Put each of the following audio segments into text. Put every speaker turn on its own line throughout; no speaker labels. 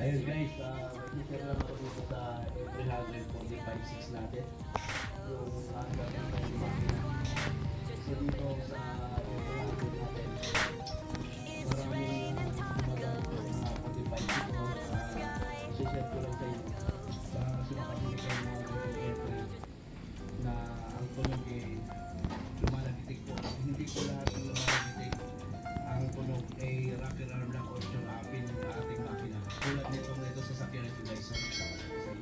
Ayun guys, mag-share lang ako dito sa A345-6 natin. Yung hanggang ng makina. So dito sa A300 natin, maraming gumagamit ko sa modify ko. I-share ko lang sa inyo. Para kasi makapili kayo ng mga A3 na ang tunog lumalagitik po. Hindi ko lahat ng lumalagitik. Ang tunog ay rocker arm lang o yung apin ng ating makina. Tulad nito sa sakyan ito guys. So, start natin.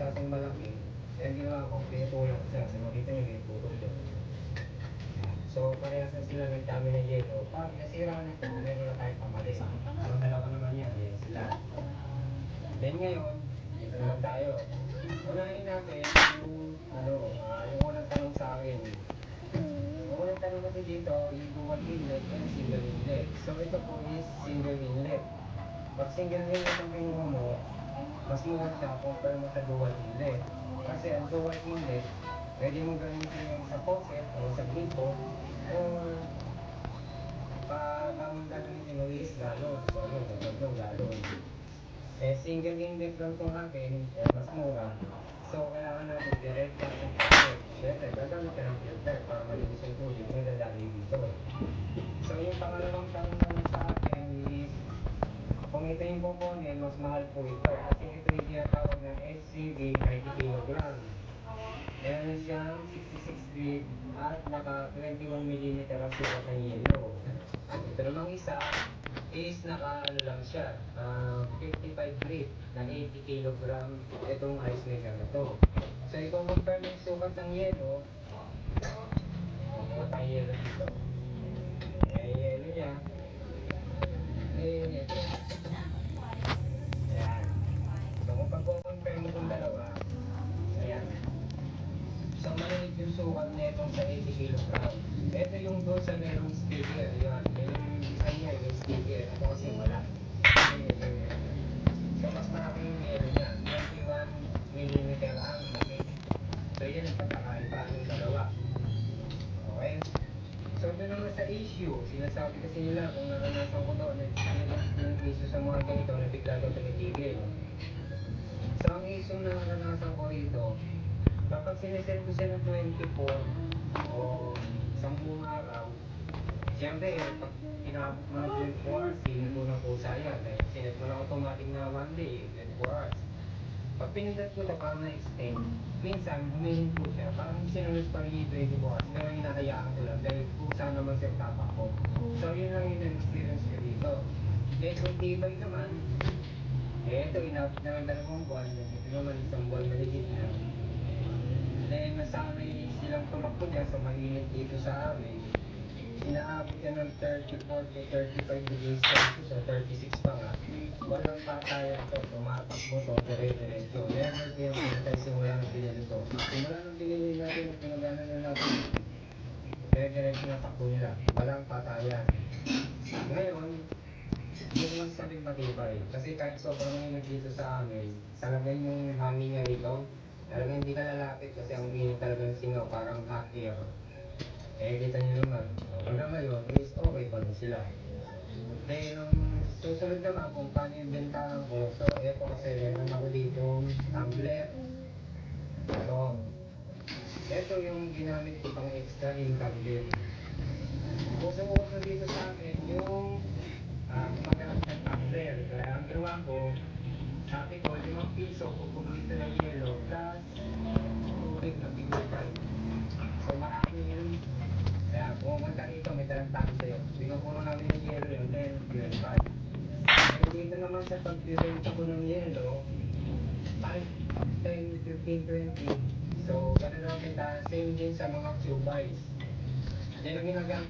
sa ating malaki. Kaya ang ginawa ko, pinutulak ko siya. So makita niyo, may putol doon. So parehas na sila ng dami ng yelo. Pag nasira na ito, meron na tayong pamalit. Ang dalawa naman yan, yan sila. Then ngayon, dito naman tayo. Unahin natin yung unang tanong sa akin. Yung unang tanong kasi dito, yung dual inlet and single inlet. So ito po is single inlet. Pag single inlet ang kinuha mo, mas mura siya compare mo sa dual inlet. Kasi ang dual inlet, pwede mo gamitin yung sa faucet o sa gripo o ang gagamitin mo is galon. So ano, tatlong galon. Eh, single inlet lang itong akin, eh, mas mura. So, kailangan natin direct pass yung faucet. Siyempre, gagamit ka ng filter para malinis yung tubig na dadali dito. So, yung pangalawang tanong naman sa akin is, kung ito yung kukunin, mas mahal po ito. Kasi ito yung tinatawag ng SCV 90 kg. Meron siyang 66 grit at naka 21 mm ang sukat ng yelo. Ito namang isa is naka ano lang siya, 55 grit na 80 kg itong ice maker na to. So ikaw compare ng sukat ng yelo, ang yelo dito. Eh, yelo niya, eh, ito. Ayan. So kung pag-compare mo itong dalawa, ayan. So maliit yung sukat na itong sa 80 kg. Ito yung doon sa merong sticker. Yan. Yung design niya, yung sticker. Ito kasi wala. So mas malaki yung yelo niya. 21 mm ang laki. So yan ang pagkakaiba ng dalawa. Okay? So ito naman sa issue. Sinasabi kasi nila kung naranasan ko to, yung issue sa mga ganito na bigla daw tumitigil. So ang issue na naranasan ko rito, kapag sineset ko siya ng 24 o 10 araw, siyempre, pag inabot mo ng 24 hours, hindi ko na po sayang. Dahil sinet mo na automatic na 1 day, 24 hours. Pag pinindot ko ito para na-extend, minsan, humihin po siya. Parang sinunod pa rin yung 24 hours, pero hinahayaan ko lang dahil kusa naman siya tapak ko. So, yun lang yung experience ko dito. Eh, kung tibay naman, eh, ito, inabot na ng 2 buwan, ito naman, 1 buwan maligit na. Then, nasanay silang tumakbo dyan sa mainit dito sa amin. Inaabot yan ng 34 to 35 degrees Celsius o 36 pa nga. Walang patayan to, tumatakbo to, dire-diretso. Never ko yung pinatay simula ng pinili ko. Simula ng pinili natin, pinagana na natin, dire-diretso na takbo nila. Walang patayan. Ngayon, hindi naman sabing matibay. Kasi kahit sobrang init dito sa amin, talagang yung hangin niya rito, talagang hindi ka lalapit kasi ang init talaga ng singaw, parang hot air. Eh, kita nyo naman, hanggang ngayon is okay pa rin sila. Then, susunod naman kung paano yung bentahan ko, so eto kasi meron ako dito, tumbler, ito yung ginamit ko pang extra income din. Uso-uso dito sa akin yung gumagamit ng tumbler. Kaya ang ginawa ko, sabi ko, 5 piso kung bumili ng yelo plus tubig na purified. So marami yun. Kaya pumunta rito, may dalang tumbler. Pinupuro namin yung yelo yun, then purified. And dito naman sa pagbibenta ko ng yelo, 5, 10, 15, 20. So, ganun lang kita, same din sa mga tube buys. Yan ang ginagamit